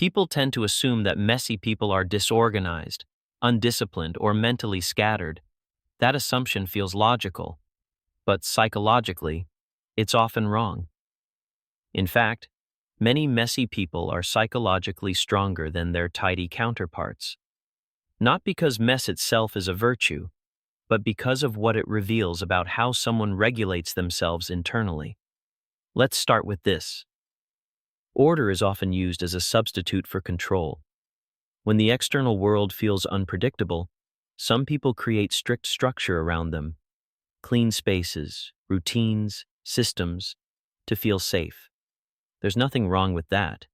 People tend to assume that messy people are disorganized, undisciplined, or mentally scattered. That assumption feels logical, but psychologically, it's often wrong. In fact, many messy people are psychologically stronger than their tidy counterparts. Not because mess itself is a virtue, but because of what it reveals about how someone regulates themselves internally. Let's start with this. Order is often used as a substitute for control. When the external world feels unpredictable, some people create strict structure around them, clean spaces, routines, systems, to feel safe. There's nothing wrong with that.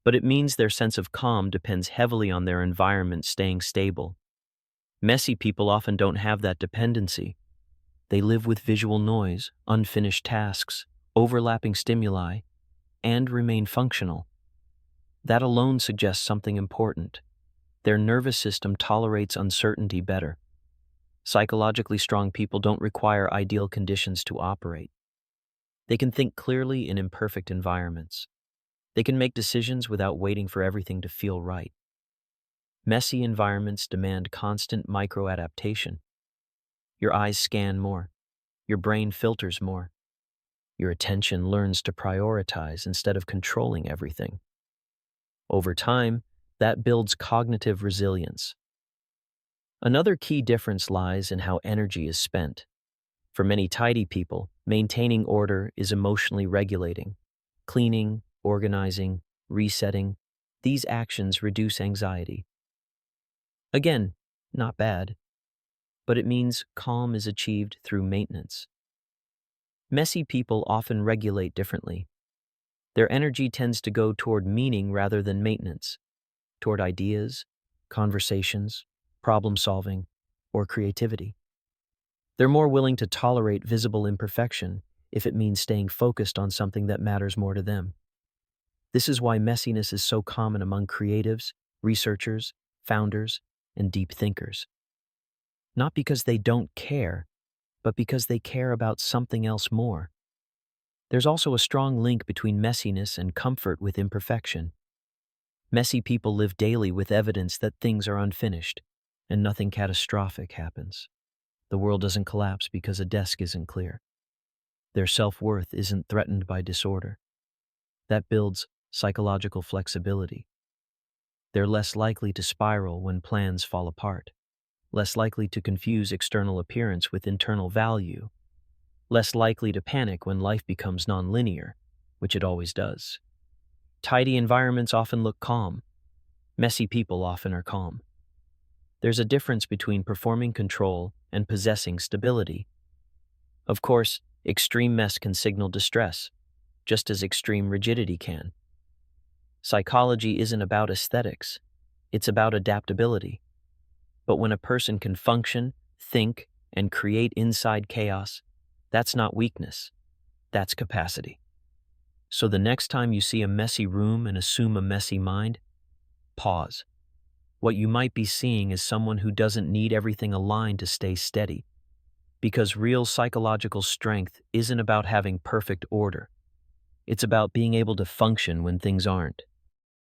But it means their sense of calm depends heavily on their environment staying stable. Messy people often don't have that dependency. They live with visual noise, unfinished tasks, overlapping stimuli, and remain functional. That alone suggests something important. Their nervous system tolerates uncertainty better. Psychologically strong people don't require ideal conditions to operate. They can think clearly in imperfect environments. They can make decisions without waiting for everything to feel right. Messy environments demand constant micro-adaptation. Your eyes scan more. Your brain filters more. Your attention learns to prioritize instead of controlling everything. Over time, that builds cognitive resilience. Another key difference lies in how energy is spent. For many tidy people, maintaining order is emotionally regulating. Cleaning, organizing, resetting, these actions reduce anxiety. Again, not bad, but it means calm is achieved through maintenance. Messy people often regulate differently. Their energy tends to go toward meaning rather than maintenance, toward ideas, conversations, problem solving, or creativity. They're more willing to tolerate visible imperfection if it means staying focused on something that matters more to them. This is why messiness is so common among creatives, researchers, founders, and deep thinkers. Not because they don't care, but because they care about something else more. There's also a strong link between messiness and comfort with imperfection. Messy people live daily with evidence that things are unfinished, and nothing catastrophic happens. The world doesn't collapse because a desk isn't clear. Their self-worth isn't threatened by disorder. That builds psychological flexibility. They're less likely to spiral when plans fall apart, less likely to confuse external appearance with internal value, less likely to panic when life becomes nonlinear, which it always does. Tidy environments often look calm. Messy people often are calm. There's a difference between performing control and possessing stability. Of course, extreme mess can signal distress, just as extreme rigidity can. Psychology isn't about aesthetics, it's about adaptability. But when a person can function, think, and create inside chaos, that's not weakness, that's capacity. So the next time you see a messy room and assume a messy mind, pause. What you might be seeing is someone who doesn't need everything aligned to stay steady. Because real psychological strength isn't about having perfect order. It's about being able to function when things aren't.